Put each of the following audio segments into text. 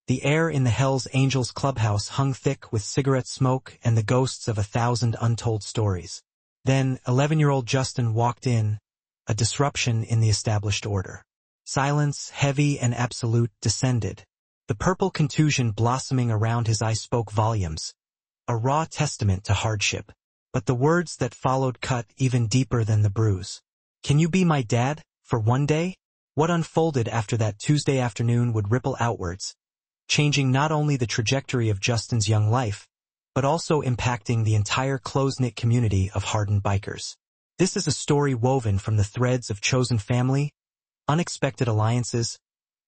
The air in the Hells Angels clubhouse hung thick with cigarette smoke and the ghosts of 1,000 untold stories. Then, 11-year-old Justin walked in, a disruption in the established order. Silence, heavy and absolute, descended. The purple contusion blossoming around his eyes spoke volumes, a raw testament to hardship. But the words that followed cut even deeper than the bruise. "Can you be my dad, for one day?" What unfolded after that Tuesday afternoon would ripple outwards, changing not only the trajectory of Justin's young life, but also impacting the entire close-knit community of hardened bikers. This is a story woven from the threads of chosen family, unexpected alliances,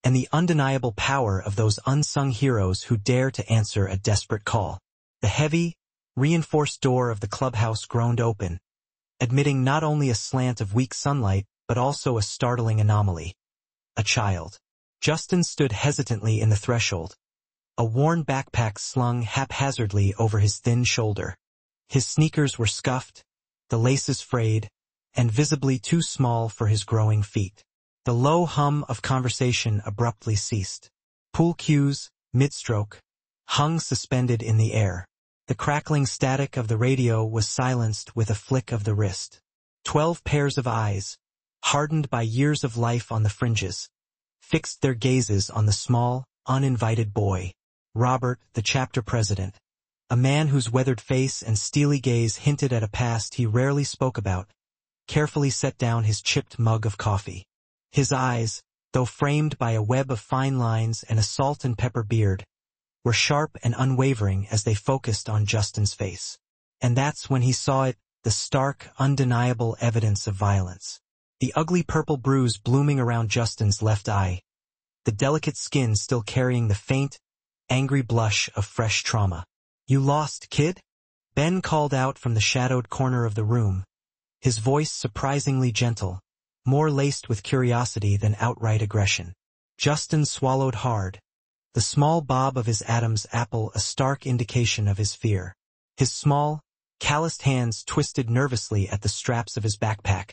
and the undeniable power of those unsung heroes who dare to answer a desperate call. The heavy, reinforced door of the clubhouse groaned open, admitting not only a slant of weak sunlight, but also a startling anomaly. A child. Justin stood hesitantly in the threshold, a worn backpack slung haphazardly over his thin shoulder. His sneakers were scuffed, the laces frayed, and visibly too small for his growing feet. The low hum of conversation abruptly ceased. Pool cues, mid-stroke, hung suspended in the air. The crackling static of the radio was silenced with a flick of the wrist. 12 pairs of eyes, hardened by years of life on the fringes, fixed their gazes on the small, uninvited boy, Robert, the chapter president, a man whose weathered face and steely gaze hinted at a past he rarely spoke about, carefully set down his chipped mug of coffee. His eyes, though framed by a web of fine lines and a salt and pepper beard, were sharp and unwavering as they focused on Justin's face. And that's when he saw it, the stark, undeniable evidence of violence. The ugly purple bruise blooming around Justin's left eye, the delicate skin still carrying the faint, angry blush of fresh trauma. "You lost, kid?" Ben called out from the shadowed corner of the room, his voice surprisingly gentle, more laced with curiosity than outright aggression. Justin swallowed hard, the small bob of his Adam's apple a stark indication of his fear. His small, calloused hands twisted nervously at the straps of his backpack,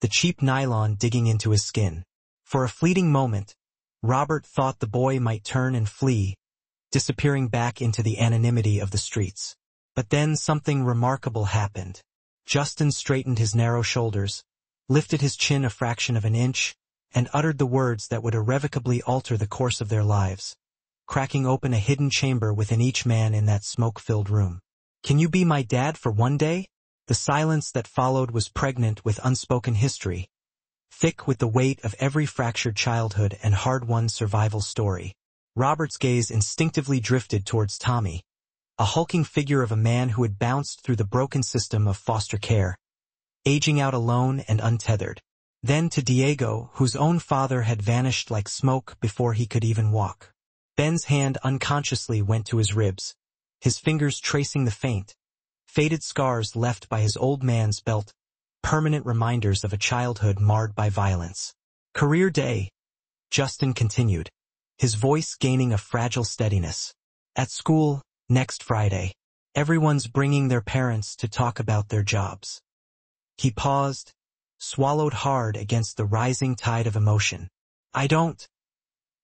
the cheap nylon digging into his skin. For a fleeting moment, Robert thought the boy might turn and flee, disappearing back into the anonymity of the streets. But then something remarkable happened. Justin straightened his narrow shoulders, lifted his chin a fraction of an inch, and uttered the words that would irrevocably alter the course of their lives, cracking open a hidden chamber within each man in that smoke-filled room. "Can you be my dad for one day?" The silence that followed was pregnant with unspoken history, thick with the weight of every fractured childhood and hard-won survival story. Robert's gaze instinctively drifted towards Tommy, a hulking figure of a man who had bounced through the broken system of foster care, aging out alone and untethered. Then to Diego, whose own father had vanished like smoke before he could even walk. Ben's hand unconsciously went to his ribs, his fingers tracing the faint, faded scars left by his old man's belt, permanent reminders of a childhood marred by violence. "Career day," Justin continued, his voice gaining a fragile steadiness. "At school, next Friday. Everyone's bringing their parents to talk about their jobs." He paused, swallowed hard against the rising tide of emotion. I don't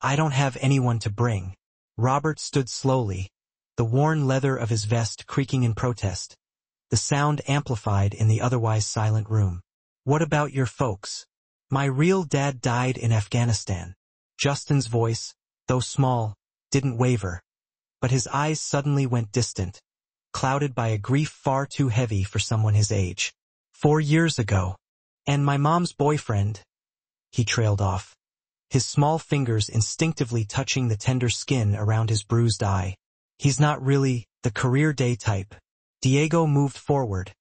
have anyone to bring." Robert stood slowly, the worn leather of his vest creaking in protest, the sound amplified in the otherwise silent room. "What about your folks?" "My real dad died in Afghanistan." Justin's voice, though small, didn't waver, but his eyes suddenly went distant, clouded by a grief far too heavy for someone his age. 4 years ago. "And my mom's boyfriend," he trailed off, his small fingers instinctively touching the tender skin around his bruised eye. "He's not really the career day type." Diego moved forward,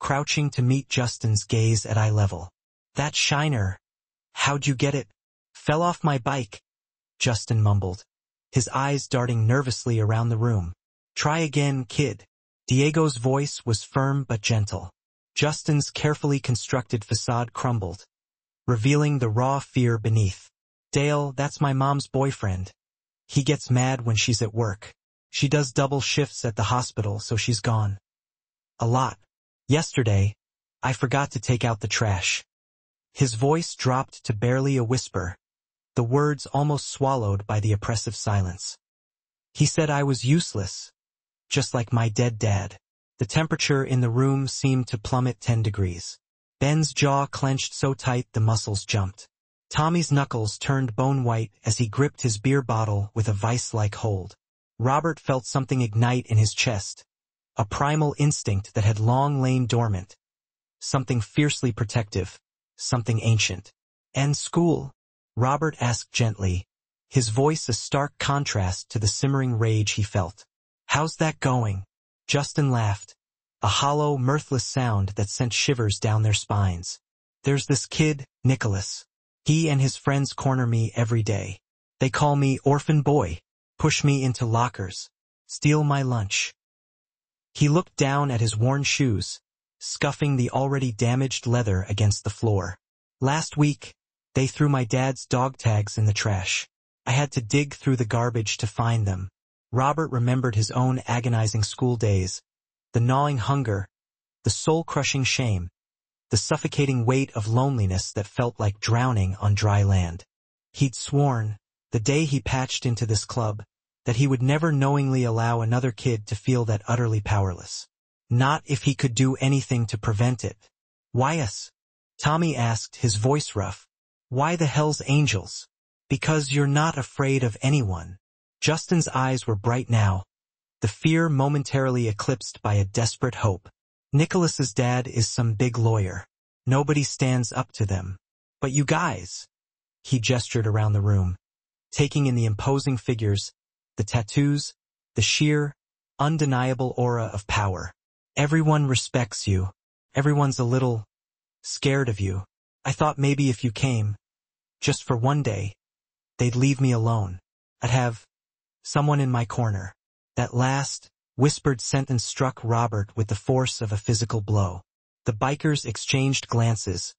crouching to meet Justin's gaze at eye level. "That shiner. How'd you get it?" "Fell off my bike," Justin mumbled, his eyes darting nervously around the room. "Try again, kid." Diego's voice was firm but gentle. Justin's carefully constructed facade crumbled, revealing the raw fear beneath. "Dale, that's my mom's boyfriend. He gets mad when she's at work. She does double shifts at the hospital, so she's gone a lot. Yesterday, I forgot to take out the trash." His voice dropped to barely a whisper, the words almost swallowed by the oppressive silence. He said I was useless, just like my dead dad. The temperature in the room seemed to plummet 10 degrees. Ben's jaw clenched so tight the muscles jumped. Tommy's knuckles turned bone white as he gripped his beer bottle with a vice-like hold. Robert felt something ignite in his chest, a primal instinct that had long lain dormant, something fiercely protective, something ancient. "And school?" Robert asked gently, his voice a stark contrast to the simmering rage he felt. "How's that going?" Justin laughed, a hollow, mirthless sound that sent shivers down their spines. "There's this kid, Nicholas. He and his friends corner me every day. They call me orphan boy, push me into lockers, steal my lunch." He looked down at his worn shoes, scuffing the already damaged leather against the floor. "Last week, they threw my dad's dog tags in the trash. I had to dig through the garbage to find them." Robert remembered his own agonizing school days, the gnawing hunger, the soul-crushing shame, the suffocating weight of loneliness that felt like drowning on dry land. He'd sworn, the day he patched into this club, that he would never knowingly allow another kid to feel that utterly powerless. Not if he could do anything to prevent it. "Why us?" Tommy asked, his voice rough. "Why the hell's angels?" "Because you're not afraid of anyone." Justin's eyes were bright now, the fear momentarily eclipsed by a desperate hope. "Nicholas's dad is some big lawyer. Nobody stands up to them. But you guys." He gestured around the room, taking in the imposing figures, the tattoos, the sheer, undeniable aura of power. "Everyone respects you. Everyone's a little scared of you. I thought maybe if you came, just for one day, they'd leave me alone. I'd have someone in my corner." That last, whispered sentence struck Robert with the force of a physical blow. The bikers exchanged glances,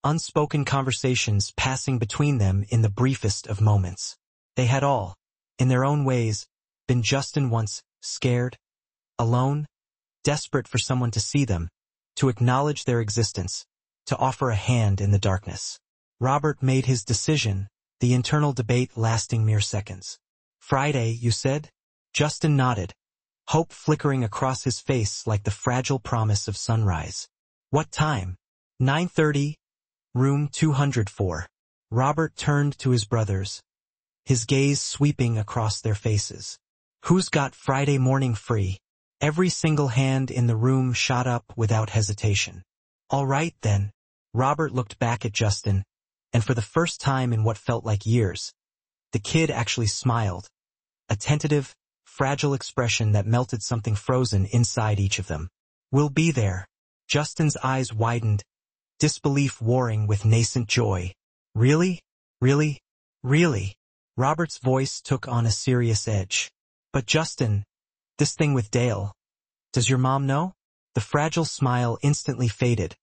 unspoken conversations passing between them in the briefest of moments. They had all, in their own ways, been Justin once, scared, alone, desperate for someone to see them, to acknowledge their existence, to offer a hand in the darkness. Robert made his decision, the internal debate lasting mere seconds. "Friday, you said?" Justin nodded, hope flickering across his face like the fragile promise of sunrise. "What time?" 9:30, room 204. Robert turned to his brothers, his gaze sweeping across their faces. "Who's got Friday morning free?" Every single hand in the room shot up without hesitation. "All right then." Robert looked back at Justin, and for the first time in what felt like years, the kid actually smiled, a tentative, fragile expression that melted something frozen inside each of them. "We'll be there." Justin's eyes widened, disbelief warring with nascent joy. "Really? Really? Really?" Robert's voice took on a serious edge. "But Justin, this thing with Dale, does your mom know?" The fragile smile instantly faded,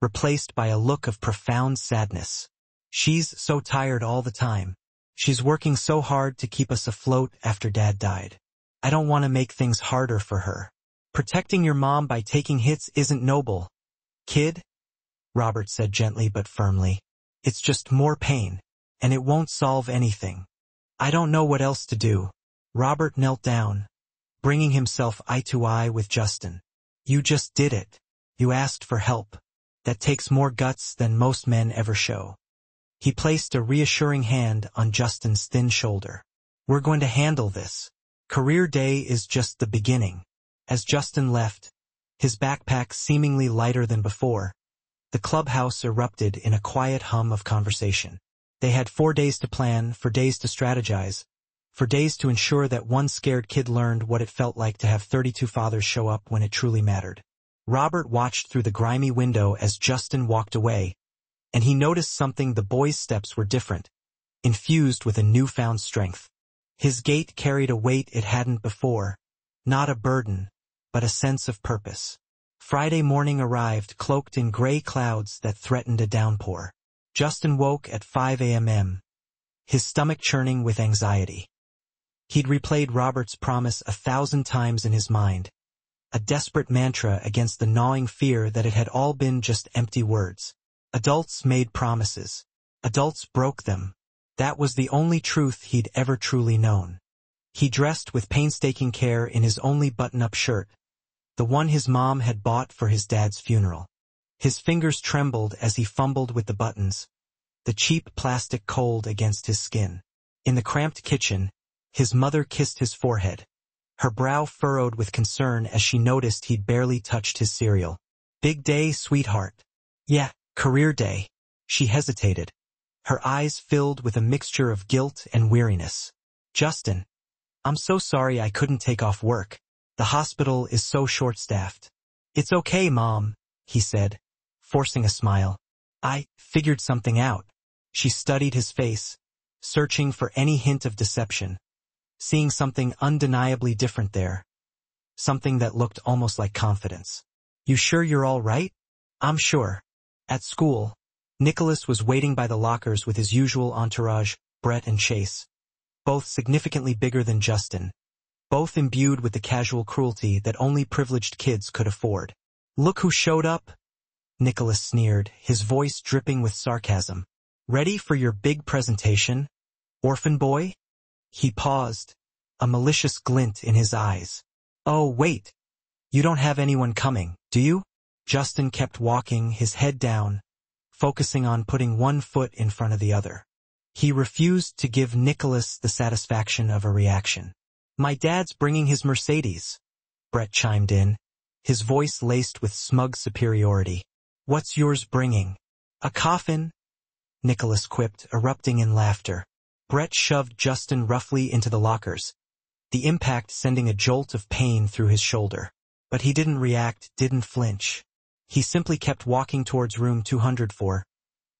replaced by a look of profound sadness. "She's so tired all the time. She's working so hard to keep us afloat after Dad died. I don't want to make things harder for her. Protecting your mom by taking hits isn't noble, kid," Robert said gently but firmly. "It's just more pain, and it won't solve anything. I don't know what else to do." Robert knelt down, bringing himself eye to eye with Justin. "You just did it. You asked for help. That takes more guts than most men ever show." He placed a reassuring hand on Justin's thin shoulder. "We're going to handle this. Career day is just the beginning." As Justin left, his backpack seemingly lighter than before, the clubhouse erupted in a quiet hum of conversation. They had 4 days to plan, for days to strategize, for days to ensure that one scared kid learned what it felt like to have 32 fathers show up when it truly mattered. Robert watched through the grimy window as Justin walked away, and he noticed something. The boy's steps were different, infused with a newfound strength. His gait carried a weight it hadn't before, not a burden, but a sense of purpose. Friday morning arrived cloaked in gray clouds that threatened a downpour. Justin woke at 5 a.m., his stomach churning with anxiety. He'd replayed Robert's promise 1,000 times in his mind, a desperate mantra against the gnawing fear that it had all been just empty words. Adults made promises. Adults broke them. That was the only truth he'd ever truly known. He dressed with painstaking care in his only button-up shirt, the one his mom had bought for his dad's funeral. His fingers trembled as he fumbled with the buttons, the cheap plastic cold against his skin. In the cramped kitchen, his mother kissed his forehead, her brow furrowed with concern as she noticed he'd barely touched his cereal. "Big day, sweetheart." "Yeah, career day." She hesitated, her eyes filled with a mixture of guilt and weariness. "Justin, I'm so sorry I couldn't take off work. The hospital is so short-staffed." "It's okay, Mom," he said, forcing a smile. "I figured something out." She studied his face, searching for any hint of deception, seeing something undeniably different there, something that looked almost like confidence. "You sure you're all right?" "I'm sure." At school, Nicholas was waiting by the lockers with his usual entourage, Brett and Chase, both significantly bigger than Justin, both imbued with the casual cruelty that only privileged kids could afford. "Look who showed up," Nicholas sneered, his voice dripping with sarcasm. "Ready for your big presentation, orphan boy?" He paused, a malicious glint in his eyes. "Oh, wait. You don't have anyone coming, do you?" Justin kept walking, his head down, focusing on putting one foot in front of the other. He refused to give Nicholas the satisfaction of a reaction. "My dad's bringing his Mercedes," Brett chimed in, his voice laced with smug superiority. "What's yours bringing?" "A coffin," Nicholas quipped, erupting in laughter. Brett shoved Justin roughly into the lockers, the impact sending a jolt of pain through his shoulder. But he didn't react, didn't flinch. He simply kept walking towards room 204,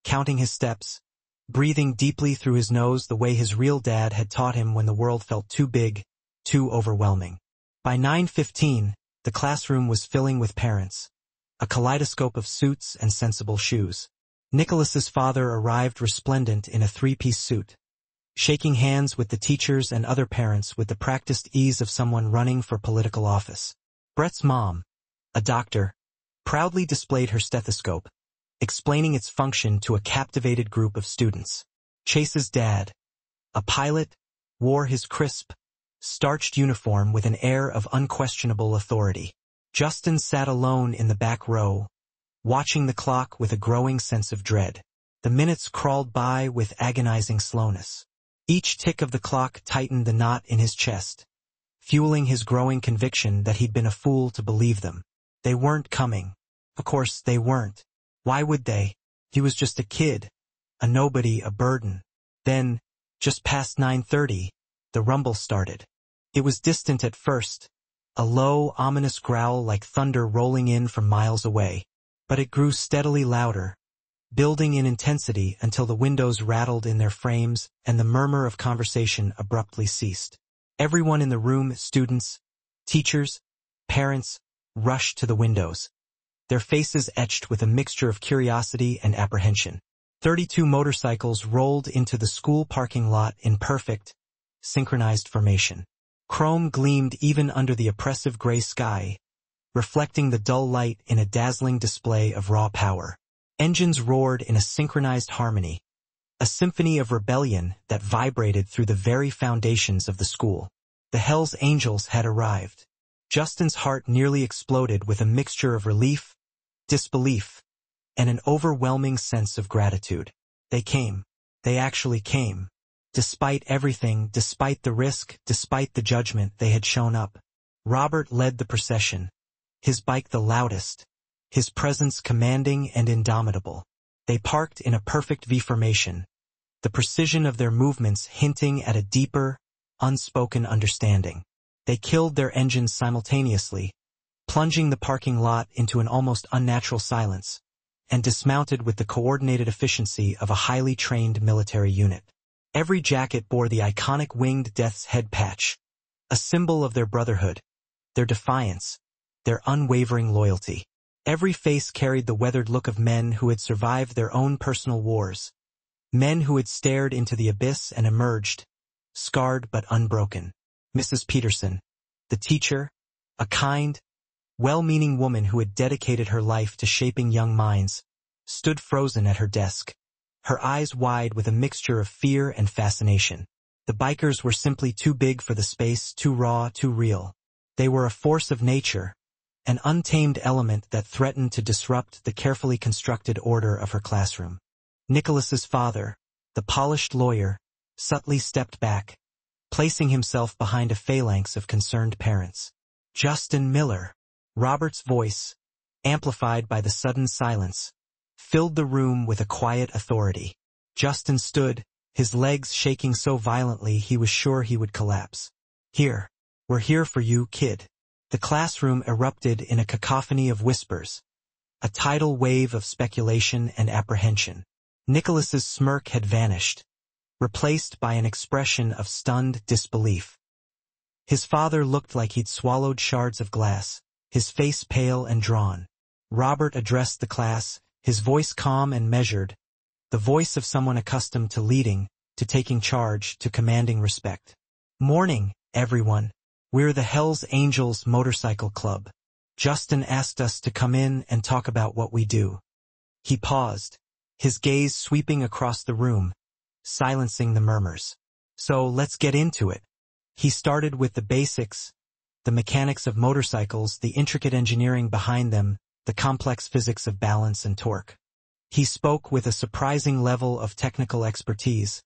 counting his steps, breathing deeply through his nose the way his real dad had taught him when the world felt too big, too overwhelming. By 9:15, the classroom was filling with parents, a kaleidoscope of suits and sensible shoes. Nicholas's father arrived resplendent in a three-piece suit, shaking hands with the teachers and other parents with the practiced ease of someone running for political office. Brett's mom, a doctor, proudly displayed her stethoscope, explaining its function to a captivated group of students. Chase's dad, a pilot, wore his crisp, starched uniform with an air of unquestionable authority. Justin sat alone in the back row, watching the clock with a growing sense of dread. The minutes crawled by with agonizing slowness. Each tick of the clock tightened the knot in his chest, fueling his growing conviction that he'd been a fool to believe them. They weren't coming. Of course they weren't. Why would they? He was just a kid, a nobody, a burden. Then, just past 9:30, the rumble started. It was distant at first, a low, ominous growl like thunder rolling in from miles away. But it grew steadily louder, building in intensity until the windows rattled in their frames and the murmur of conversation abruptly ceased. Everyone in the room, students, teachers, parents, rushed to the windows, their faces etched with a mixture of curiosity and apprehension. 32 motorcycles rolled into the school parking lot in perfect, synchronized formation. Chrome gleamed even under the oppressive gray sky, reflecting the dull light in a dazzling display of raw power. Engines roared in a synchronized harmony, a symphony of rebellion that vibrated through the very foundations of the school. The Hell's Angels had arrived. Justin's heart nearly exploded with a mixture of relief, disbelief, and an overwhelming sense of gratitude. They came. They actually came. Despite everything, despite the risk, despite the judgment, they had shown up. Robert led the procession, his bike the loudest, his presence commanding and indomitable. They parked in a perfect V formation, the precision of their movements hinting at a deeper, unspoken understanding. They killed their engines simultaneously, plunging the parking lot into an almost unnatural silence, and dismounted with the coordinated efficiency of a highly trained military unit. Every jacket bore the iconic winged death's head patch, a symbol of their brotherhood, their defiance, their unwavering loyalty. Every face carried the weathered look of men who had survived their own personal wars, men who had stared into the abyss and emerged, scarred but unbroken. Mrs. Peterson, the teacher, a kind, well-meaning woman who had dedicated her life to shaping young minds, stood frozen at her desk, her eyes wide with a mixture of fear and fascination. The bikers were simply too big for the space, too raw, too real. They were a force of nature, an untamed element that threatened to disrupt the carefully constructed order of her classroom. Nicholas's father, the polished lawyer, subtly stepped back, placing himself behind a phalanx of concerned parents. Justin Miller. Robert's voice, amplified by the sudden silence, filled the room with a quiet authority. Justin stood, his legs shaking so violently he was sure he would collapse. "Here. We're here for you, kid." The classroom erupted in a cacophony of whispers, a tidal wave of speculation and apprehension. Nicholas's smirk had vanished, replaced by an expression of stunned disbelief. His father looked like he'd swallowed shards of glass, his face pale and drawn. Robert addressed the class, his voice calm and measured, the voice of someone accustomed to leading, to taking charge, to commanding respect. "Morning, everyone. We're the Hells Angels Motorcycle Club. Justin asked us to come in and talk about what we do." He paused, his gaze sweeping across the room, silencing the murmurs. "So let's get into it." He started with the basics, the mechanics of motorcycles, the intricate engineering behind them, the complex physics of balance and torque. He spoke with a surprising level of technical expertise,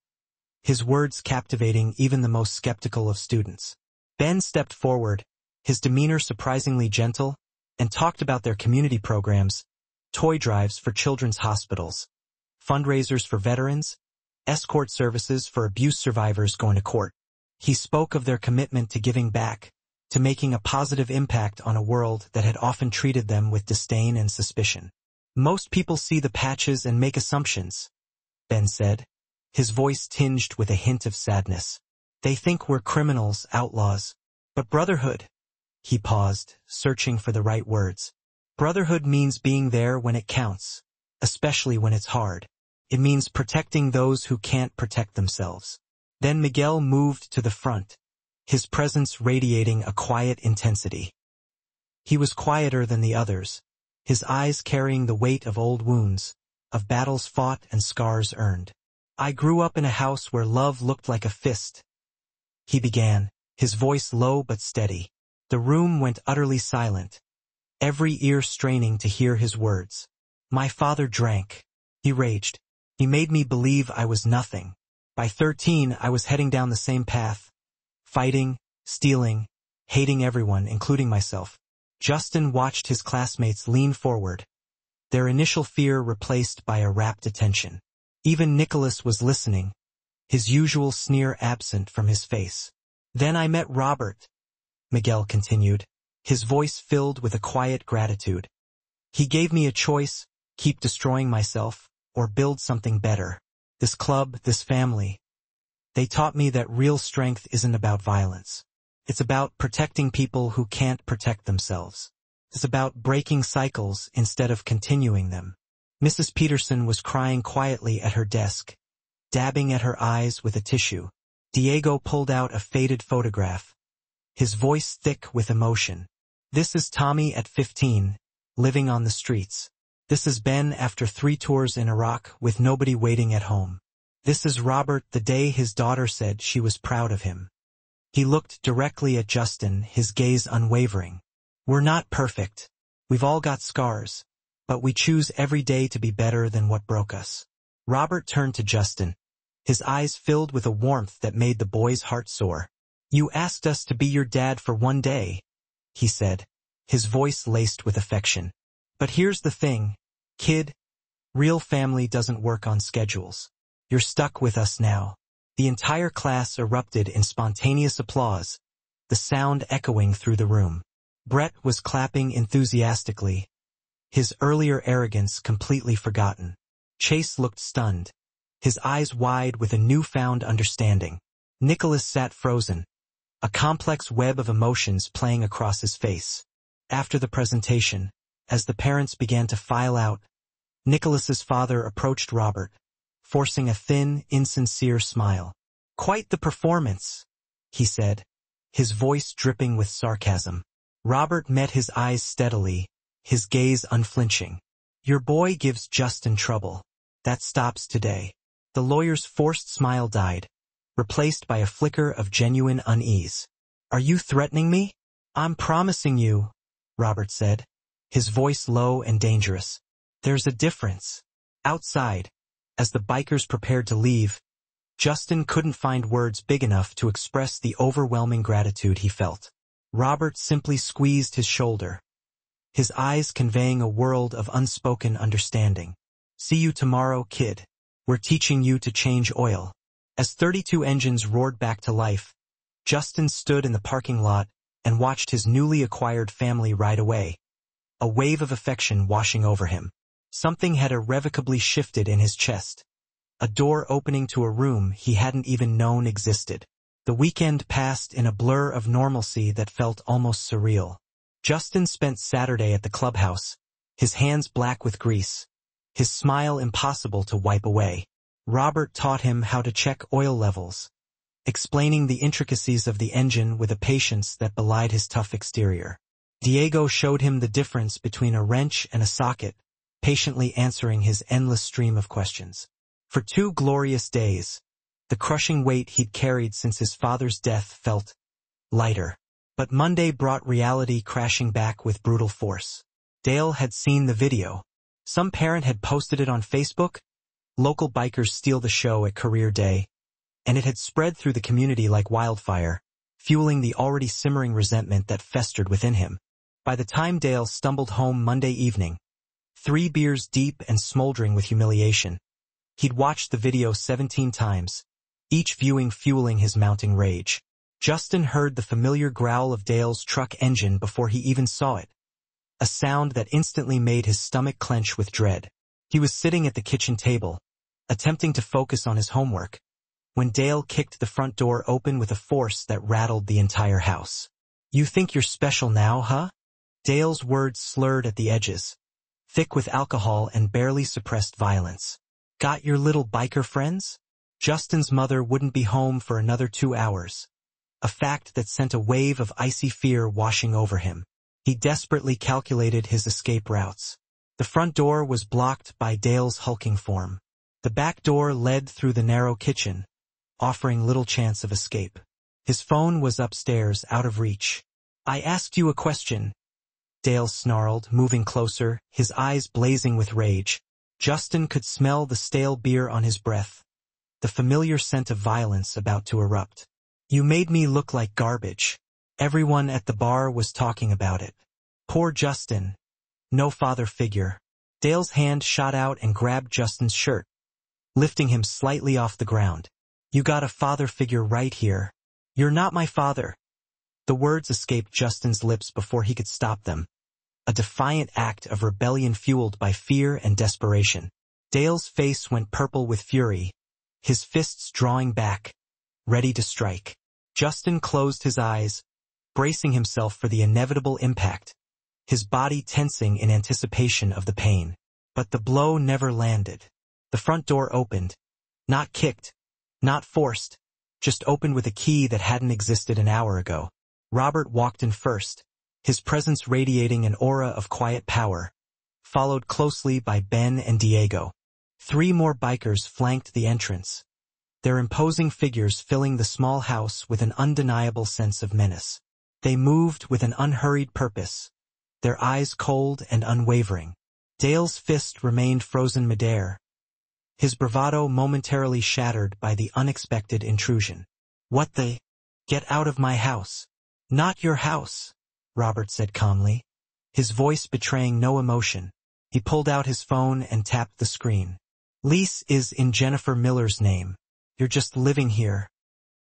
his words captivating even the most skeptical of students. Ben stepped forward, his demeanor surprisingly gentle, and talked about their community programs, toy drives for children's hospitals, fundraisers for veterans, escort services for abuse survivors going to court. He spoke of their commitment to giving back, to making a positive impact on a world that had often treated them with disdain and suspicion. "Most people see the patches and make assumptions," Ben said, his voice tinged with a hint of sadness. "They think we're criminals, outlaws. But brotherhood—" He paused, searching for the right words. "Brotherhood means being there when it counts, especially when it's hard. It means protecting those who can't protect themselves." Then Miguel moved to the front, his presence radiating a quiet intensity. He was quieter than the others, his eyes carrying the weight of old wounds, of battles fought and scars earned. "I grew up in a house where love looked like a fist," he began, his voice low but steady. The room went utterly silent, every ear straining to hear his words. "My father drank," he raged. "He made me believe I was nothing. By 13, I was heading down the same path, fighting, stealing, hating everyone, including myself." Justin watched his classmates lean forward, their initial fear replaced by a rapt attention. Even Nicholas was listening, his usual sneer absent from his face. "Then I met Robert," Miguel continued, his voice filled with a quiet gratitude. "He gave me a choice, keep destroying myself, or build something better. This club, this family. They taught me that real strength isn't about violence. It's about protecting people who can't protect themselves. It's about breaking cycles instead of continuing them." Mrs. Peterson was crying quietly at her desk, dabbing at her eyes with a tissue. Diego pulled out a faded photograph, his voice thick with emotion. "This is Tommy at 15, living on the streets. This is Ben after 3 tours in Iraq with nobody waiting at home. This is Robert the day his daughter said she was proud of him." He looked directly at Justin, his gaze unwavering. "We're not perfect. We've all got scars, but we choose every day to be better than what broke us." Robert turned to Justin, his eyes filled with a warmth that made the boy's heart soar. "You asked us to be your dad for one day," he said, his voice laced with affection. "But here's the thing, kid, real family doesn't work on schedules. You're stuck with us now." The entire class erupted in spontaneous applause, the sound echoing through the room. Brett was clapping enthusiastically, his earlier arrogance completely forgotten. Chase looked stunned, his eyes wide with a newfound understanding. Nicholas sat frozen, a complex web of emotions playing across his face. After the presentation, as the parents began to file out, Nicholas's father approached Robert, forcing a thin, insincere smile. "Quite the performance," he said, his voice dripping with sarcasm. Robert met his eyes steadily, his gaze unflinching. "Your boy gives Justin trouble. That stops today." The lawyer's forced smile died, replaced by a flicker of genuine unease. "Are you threatening me?" "I'm promising you," Robert said, his voice low and dangerous. "There's a difference." Outside, as the bikers prepared to leave, Justin couldn't find words big enough to express the overwhelming gratitude he felt. Robert simply squeezed his shoulder, his eyes conveying a world of unspoken understanding. "See you tomorrow, kid. We're teaching you to change oil." As 32 engines roared back to life, Justin stood in the parking lot and watched his newly acquired family ride away, a wave of affection washing over him. Something had irrevocably shifted in his chest, a door opening to a room he hadn't even known existed. The weekend passed in a blur of normalcy that felt almost surreal. Justin spent Saturday at the clubhouse, his hands black with grease, his smile impossible to wipe away. Robert taught him how to check oil levels, explaining the intricacies of the engine with a patience that belied his tough exterior. Diego showed him the difference between a wrench and a socket, patiently answering his endless stream of questions. For 2 glorious days, the crushing weight he'd carried since his father's death felt lighter. But Monday brought reality crashing back with brutal force. Dale had seen the video. Some parent had posted it on Facebook. Local bikers steal the show at career day, and it had spread through the community like wildfire, fueling the already simmering resentment that festered within him. By the time Dale stumbled home Monday evening, 3 beers deep and smoldering with humiliation, he'd watched the video 17 times, each viewing fueling his mounting rage. Justin heard the familiar growl of Dale's truck engine before he even saw it, a sound that instantly made his stomach clench with dread. He was sitting at the kitchen table, attempting to focus on his homework, when Dale kicked the front door open with a force that rattled the entire house. "You think you're special now, huh?" Dale's words slurred at the edges, thick with alcohol and barely suppressed violence. "Got your little biker friends?" Justin's mother wouldn't be home for another 2 hours, a fact that sent a wave of icy fear washing over him. He desperately calculated his escape routes. The front door was blocked by Dale's hulking form. The back door led through the narrow kitchen, offering little chance of escape. His phone was upstairs, out of reach. "I asked you a question," Dale snarled, moving closer, his eyes blazing with rage. Justin could smell the stale beer on his breath, the familiar scent of violence about to erupt. "You made me look like garbage. Everyone at the bar was talking about it. Poor Justin. No father figure." Dale's hand shot out and grabbed Justin's shirt, lifting him slightly off the ground. "You got a father figure right here. You're not my father." The words escaped Justin's lips before he could stop them, a defiant act of rebellion fueled by fear and desperation. Dale's face went purple with fury, his fists drawing back, ready to strike. Justin closed his eyes, bracing himself for the inevitable impact, his body tensing in anticipation of the pain. But the blow never landed. The front door opened, not kicked, not forced, just opened with a key that hadn't existed an hour ago. Robert walked in first, his presence radiating an aura of quiet power, followed closely by Ben and Diego. 3 more bikers flanked the entrance, their imposing figures filling the small house with an undeniable sense of menace. They moved with an unhurried purpose, their eyes cold and unwavering. Dale's fist remained frozen midair, his bravado momentarily shattered by the unexpected intrusion. "What the? Get out of my house." "Not your house," Robert said calmly, his voice betraying no emotion. He pulled out his phone and tapped the screen. "Lease is in Jennifer Miller's name. You're just living here."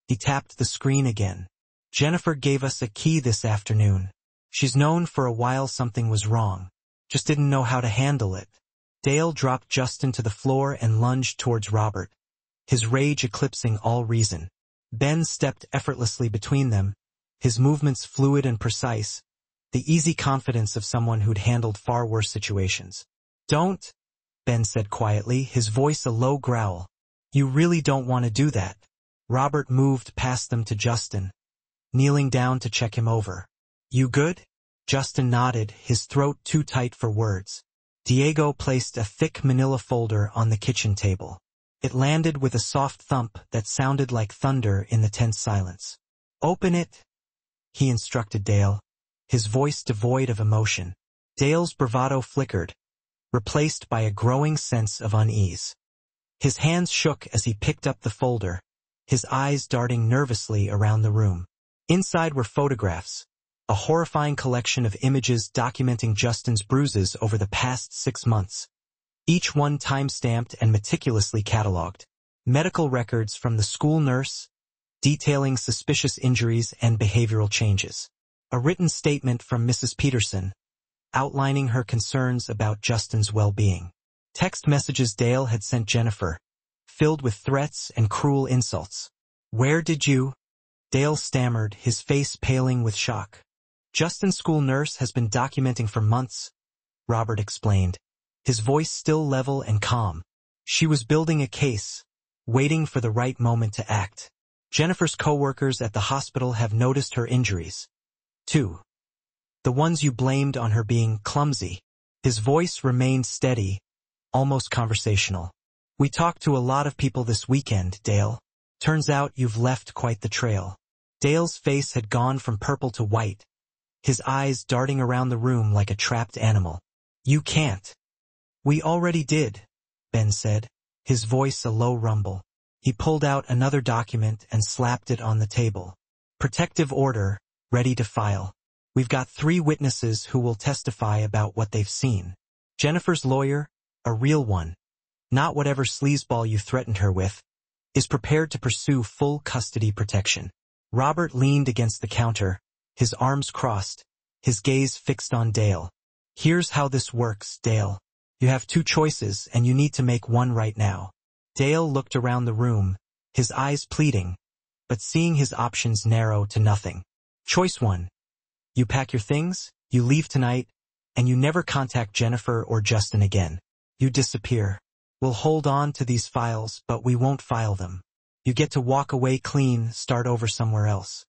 He tapped the screen again. "Jennifer gave us a key this afternoon. She's known for a while something was wrong. Just didn't know how to handle it." Dale dropped Justin to the floor and lunged towards Robert, his rage eclipsing all reason. Ben stepped effortlessly between them, his movements fluid and precise, the easy confidence of someone who'd handled far worse situations. "Don't," Ben said quietly, his voice a low growl. "You really don't want to do that." Robert moved past them to Justin, kneeling down to check him over. "You good?" Justin nodded, his throat too tight for words. Diego placed a thick manila folder on the kitchen table. It landed with a soft thump that sounded like thunder in the tense silence. "Open it," he instructed Dale, his voice devoid of emotion. Dale's bravado flickered, replaced by a growing sense of unease. His hands shook as he picked up the folder, his eyes darting nervously around the room. Inside were photographs, a horrifying collection of images documenting Justin's bruises over the past 6 months, each one time-stamped and meticulously catalogued. Medical records from the school nurse, detailing suspicious injuries and behavioral changes. A written statement from Mrs. Peterson, outlining her concerns about Justin's well-being. Text messages Dale had sent Jennifer, filled with threats and cruel insults. "Where did you?" Dale stammered, his face paling with shock. "Justin's school nurse has been documenting for months," Robert explained, his voice still level and calm. "She was building a case, waiting for the right moment to act. Jennifer's co-workers at the hospital have noticed her injuries, too. The ones you blamed on her being clumsy." His voice remained steady, almost conversational. "We talked to a lot of people this weekend, Dale. Turns out you've left quite the trail." Dale's face had gone from purple to white, his eyes darting around the room like a trapped animal. "You can't." "We already did," Ben said, his voice a low rumble. He pulled out another document and slapped it on the table. "Protective order, ready to file. We've got 3 witnesses who will testify about what they've seen. Jennifer's lawyer, a real one, not whatever sleazeball you threatened her with, is prepared to pursue full custody protection." Robert leaned against the counter, his arms crossed, his gaze fixed on Dale. "Here's how this works, Dale. You have 2 choices and you need to make one right now." Dale looked around the room, his eyes pleading, but seeing his options narrow to nothing. "Choice 1. You pack your things, you leave tonight, and you never contact Jennifer or Justin again. You disappear. We'll hold on to these files, but we won't file them. You get to walk away clean, start over somewhere else."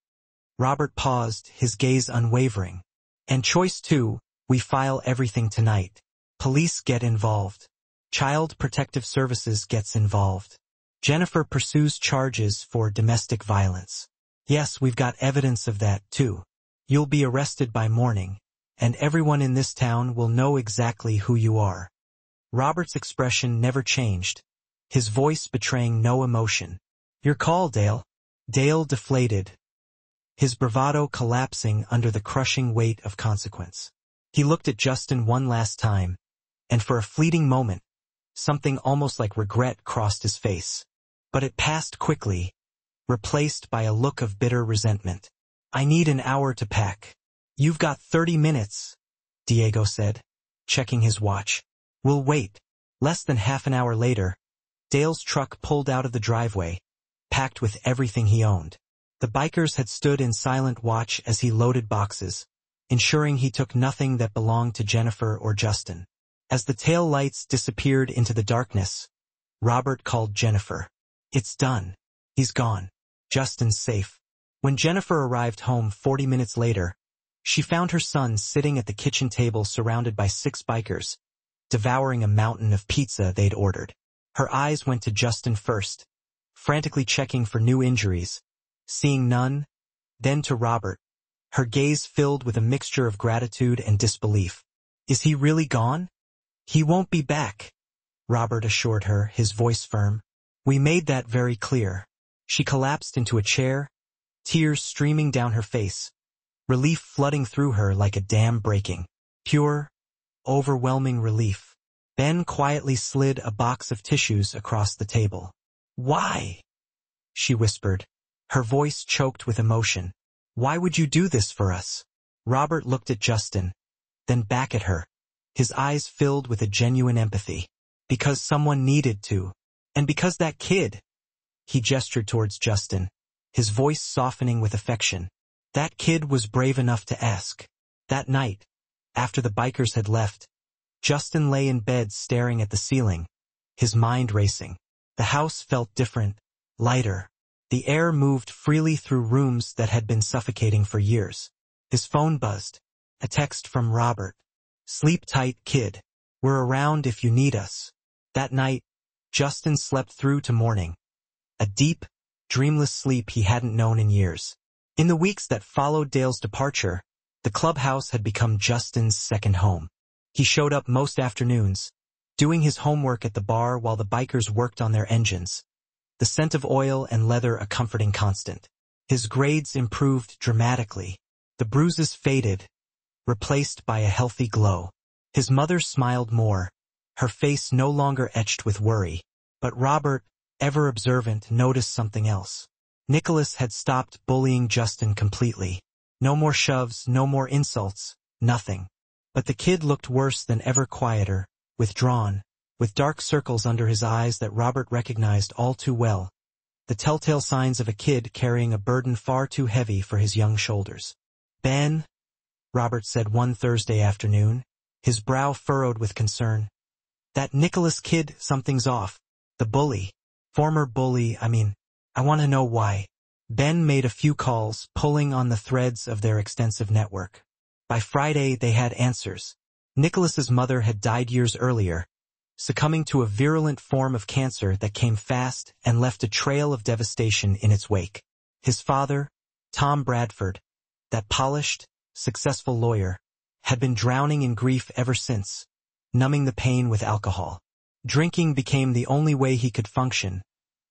Robert paused, his gaze unwavering. "And choice 2, we file everything tonight. Police get involved. Child Protective Services gets involved. Jennifer pursues charges for domestic violence. Yes, we've got evidence of that, too. You'll be arrested by morning, and everyone in this town will know exactly who you are." Robert's expression never changed, his voice betraying no emotion. "Your call, Dale." Dale deflated, his bravado collapsing under the crushing weight of consequence. He looked at Justin one last time, and for a fleeting moment, something almost like regret crossed his face. But it passed quickly, replaced by a look of bitter resentment. "I need an hour to pack." "You've got 30 minutes, Diego said, checking his watch. "We'll wait." Less than half an hour later, Dale's truck pulled out of the driveway, packed with everything he owned. The bikers had stood in silent watch as he loaded boxes, ensuring he took nothing that belonged to Jennifer or Justin. As the tail lights disappeared into the darkness, Robert called Jennifer. "It's done. He's gone. Justin's safe." When Jennifer arrived home 40 minutes later, she found her son sitting at the kitchen table surrounded by 6 bikers, devouring a mountain of pizza they'd ordered. Her eyes went to Justin first, frantically checking for new injuries, seeing none, then to Robert, her gaze filled with a mixture of gratitude and disbelief. "Is he really gone?" "He won't be back," Robert assured her, his voice firm. "We made that very clear." She collapsed into a chair, tears streaming down her face, relief flooding through her like a dam breaking. Pure, overwhelming relief. Ben quietly slid a box of tissues across the table. "Why?" she whispered, her voice choked with emotion. "Why would you do this for us?" Robert looked at Justin, then back at her, his eyes filled with a genuine empathy. "Because someone needed to. And because that kid." He gestured towards Justin, his voice softening with affection. "That kid was brave enough to ask." That night, after the bikers had left, Justin lay in bed staring at the ceiling, his mind racing. The house felt different, lighter. The air moved freely through rooms that had been suffocating for years. His phone buzzed. A text from Robert. "Sleep tight, kid. We're around if you need us." That night, Justin slept through to morning, a deep, dreamless sleep he hadn't known in years. In the weeks that followed Dale's departure, the clubhouse had become Justin's second home. He showed up most afternoons, doing his homework at the bar while the bikers worked on their engines, the scent of oil and leather a comforting constant. His grades improved dramatically. The bruises faded, replaced by a healthy glow. His mother smiled more, her face no longer etched with worry. But Robert, ever observant, noticed something else. Nicholas had stopped bullying Justin completely. No more shoves, no more insults, nothing. But the kid looked worse than ever, quieter, withdrawn, with dark circles under his eyes that Robert recognized all too well. The telltale signs of a kid carrying a burden far too heavy for his young shoulders. "Ben," Robert said one Thursday afternoon, his brow furrowed with concern. "That Nicholas kid, something's off. The bully. Former bully, I want to know why." Ben made a few calls, pulling on the threads of their extensive network. By Friday, they had answers. Nicholas's mother had died years earlier, succumbing to a virulent form of cancer that came fast and left a trail of devastation in its wake. His father, Tom Bradford, that polished, successful lawyer, had been drowning in grief ever since, numbing the pain with alcohol. Drinking became the only way he could function,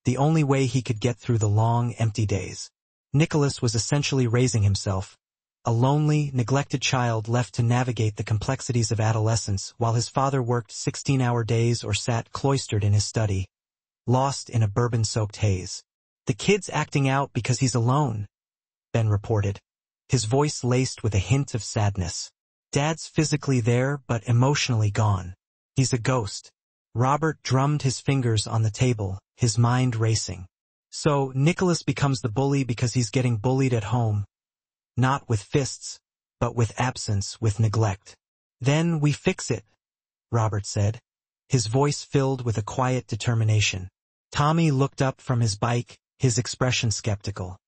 the only way he could get through the long, empty days. Nicholas was essentially raising himself, a lonely, neglected child left to navigate the complexities of adolescence while his father worked 16-hour days or sat cloistered in his study, lost in a bourbon-soaked haze. "The kid's acting out because he's alone," Ben reported, his voice laced with a hint of sadness. "Dad's physically there but emotionally gone. He's a ghost." Robert drummed his fingers on the table, his mind racing. "So Nicholas becomes the bully because he's getting bullied at home. Not with fists, but with absence, with neglect. Then we fix it," Robert said, his voice filled with a quiet determination. Tommy looked up from his bike, his expression skeptical.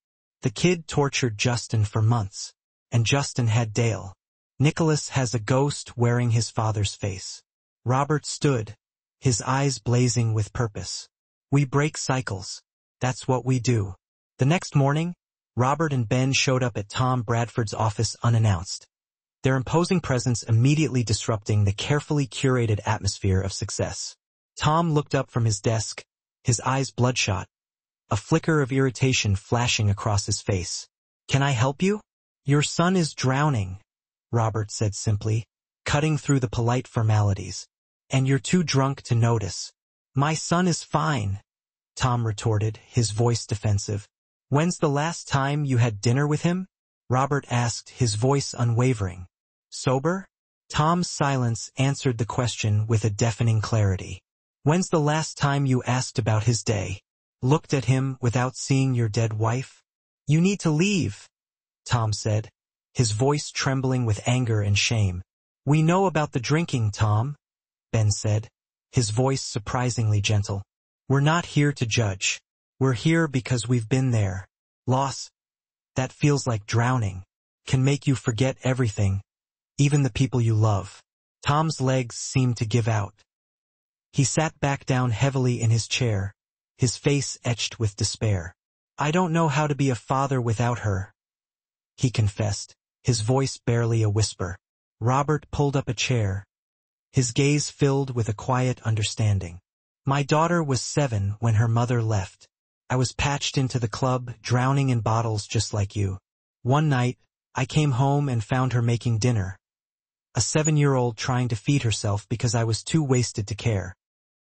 "The kid tortured Justin for months, and Justin had Dale. Nicholas has a ghost wearing his father's face." Robert stood, his eyes blazing with purpose. "We break cycles. That's what we do." The next morning, Robert and Ben showed up at Tom Bradford's office unannounced, their imposing presence immediately disrupting the carefully curated atmosphere of success. Tom looked up from his desk, his eyes bloodshot, a flicker of irritation flashing across his face. "Can I help you?" "Your son is drowning," Robert said simply, cutting through the polite formalities. "And you're too drunk to notice." "My son is fine," Tom retorted, his voice defensive. "When's the last time you had dinner with him?" Robert asked, his voice unwavering. "Sober?" Tom's silence answered the question with a deafening clarity. "When's the last time you asked about his day? Looked at him without seeing your dead wife?" "You need to leave," Tom said, his voice trembling with anger and shame. "We know about the drinking, Tom," Ben said, his voice surprisingly gentle. "We're not here to judge. We're here because we've been there. Loss, that feels like drowning, can make you forget everything, even the people you love." Tom's legs seemed to give out. He sat back down heavily in his chair, his face etched with despair. "I don't know how to be a father without her," he confessed, his voice barely a whisper. Robert pulled up a chair, his gaze filled with a quiet understanding. "My daughter was 7 when her mother left. I was patched into the club, drowning in bottles just like you. One night, I came home and found her making dinner. A 7-year-old trying to feed herself because I was too wasted to care."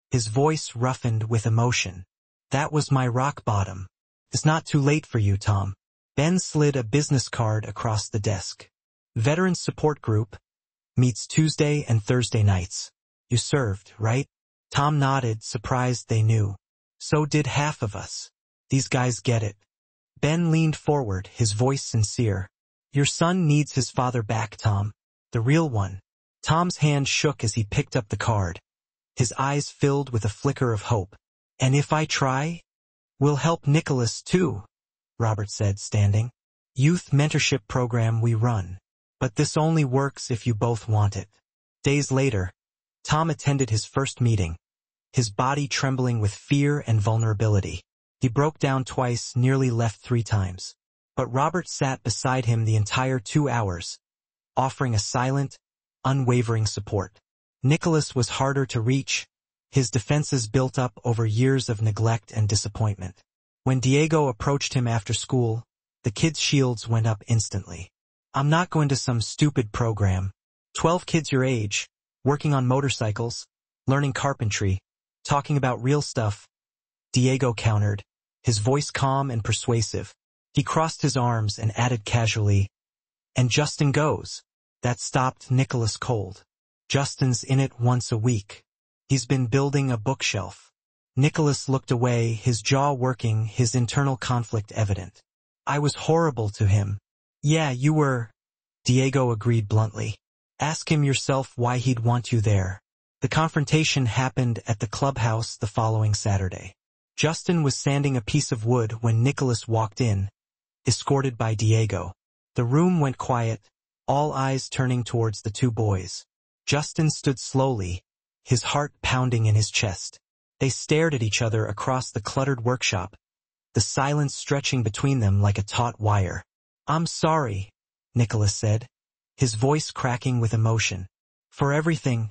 His voice roughened with emotion. "That was my rock bottom. It's not too late for you, Tom." Ben slid a business card across the desk. "Veterans Support Group. Meets Tuesday and Thursday nights. You served, right?" Tom nodded, surprised they knew. "So did half of us. These guys get it." Ben leaned forward, his voice sincere. "Your son needs his father back, Tom. The real one." Tom's hand shook as he picked up the card, his eyes filled with a flicker of hope. "And if I try, we'll help Nicholas too," Robert said, standing. "Youth mentorship program we run. But this only works if you both want it." Days later, Tom attended his first meeting, his body trembling with fear and vulnerability. He broke down twice, nearly left 3 times. But Robert sat beside him the entire 2 hours, offering a silent, unwavering support. Nicholas was harder to reach, his defenses built up over years of neglect and disappointment. When Diego approached him after school, the kid's shields went up instantly. I'm not going to some stupid program. 12 kids your age, working on motorcycles, learning carpentry, talking about real stuff, Diego countered, his voice calm and persuasive. He crossed his arms and added casually, and Justin goes. That stopped Nicholas cold. Justin's in it once a week. He's been building a bookshelf. Nicholas looked away, his jaw working, his internal conflict evident. I was horrible to him. Yeah, you were, Diego agreed bluntly. Ask him yourself why he'd want you there. The confrontation happened at the clubhouse the following Saturday. Justin was sanding a piece of wood when Nicholas walked in, escorted by Diego. The room went quiet, all eyes turning towards the 2 boys. Justin stood slowly, his heart pounding in his chest. They stared at each other across the cluttered workshop, the silence stretching between them like a taut wire. I'm sorry, Nicholas said, his voice cracking with emotion. For everything.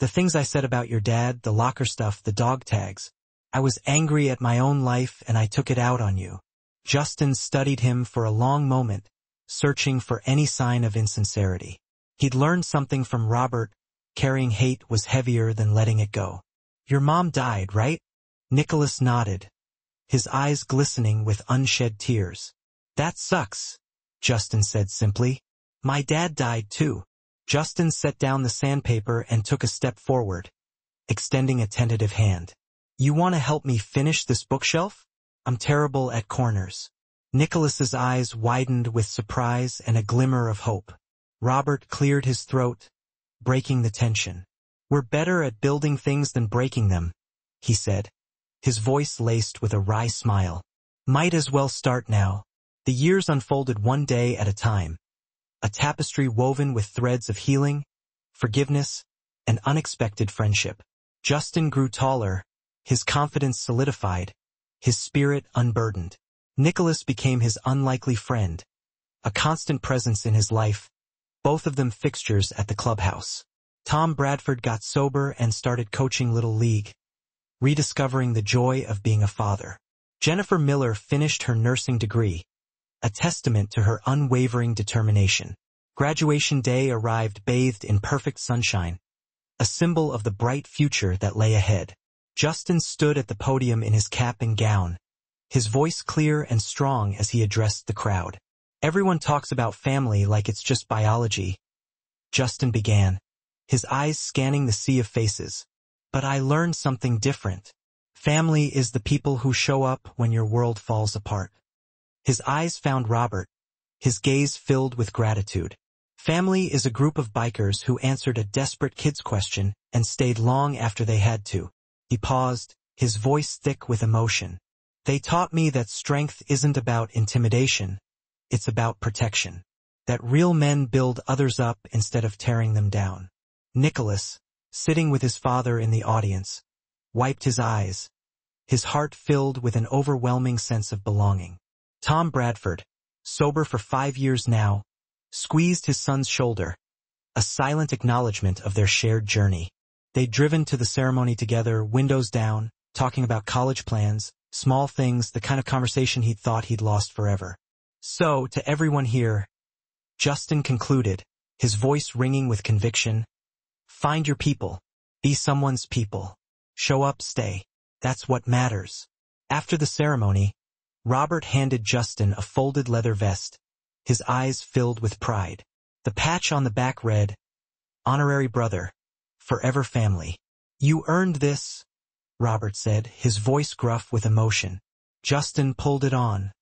The things I said about your dad, the locker stuff, the dog tags. I was angry at my own life and I took it out on you. Justin studied him for a long moment, searching for any sign of insincerity. He'd learned something from Robert, carrying hate was heavier than letting it go. Your mom died, right? Nicholas nodded, his eyes glistening with unshed tears. That sucks, Justin said simply. My dad died too. Justin set down the sandpaper and took a step forward, extending a tentative hand. You want to help me finish this bookshelf? I'm terrible at corners. Nicholas's eyes widened with surprise and a glimmer of hope. Robert cleared his throat, breaking the tension. We're better at building things than breaking them, he said, his voice laced with a wry smile. Might as well start now. The years unfolded one day at a time, a tapestry woven with threads of healing, forgiveness, and unexpected friendship. Justin grew taller, his confidence solidified, his spirit unburdened. Nicholas became his unlikely friend, a constant presence in his life, both of them fixtures at the clubhouse. Tom Bradford got sober and started coaching Little League, rediscovering the joy of being a father. Jennifer Miller finished her nursing degree, a testament to her unwavering determination. Graduation day arrived bathed in perfect sunshine, a symbol of the bright future that lay ahead. Justin stood at the podium in his cap and gown, his voice clear and strong as he addressed the crowd. Everyone talks about family like it's just biology, Justin began, his eyes scanning the sea of faces. But I learned something different. Family is the people who show up when your world falls apart. His eyes found Robert, his gaze filled with gratitude. Family is a group of bikers who answered a desperate kid's question and stayed long after they had to. He paused, his voice thick with emotion. They taught me that strength isn't about intimidation, it's about protection. That real men build others up instead of tearing them down. Nicholas, sitting with his father in the audience, wiped his eyes, his heart filled with an overwhelming sense of belonging. Tom Bradford, sober for 5 years now, squeezed his son's shoulder, a silent acknowledgement of their shared journey. They'd driven to the ceremony together, windows down, talking about college plans, small things, the kind of conversation he'd thought he'd lost forever. So, to everyone here, Justin concluded, his voice ringing with conviction, find your people. Be someone's people. Show up, stay. That's what matters. After the ceremony, Robert handed Justin a folded leather vest, his eyes filled with pride. The patch on the back read, Honorary Brother, Forever Family. You earned this, Robert said, his voice gruff with emotion. Justin pulled it on,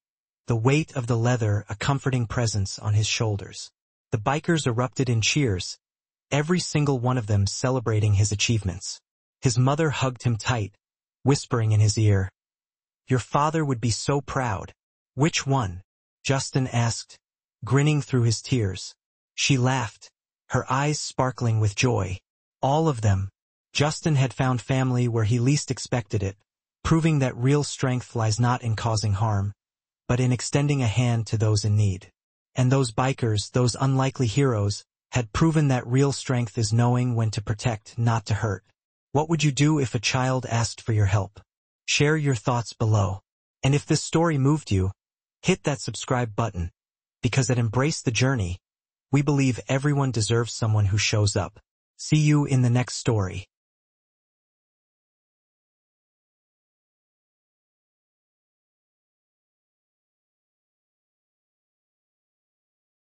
the weight of the leather a comforting presence on his shoulders. The bikers erupted in cheers, every single one of them celebrating his achievements. His mother hugged him tight, whispering in his ear, Your father would be so proud. Which one? Justin asked, grinning through his tears. She laughed, her eyes sparkling with joy. All of them, Justin had found family where he least expected it, proving that real strength lies not in causing harm, but in extending a hand to those in need. And those bikers, those unlikely heroes, had proven that real strength is knowing when to protect, not to hurt. What would you do if a child asked for your help? Share your thoughts below. And if this story moved you, hit that subscribe button, because at Embrace the Journey, we believe everyone deserves someone who shows up. See you in the next story.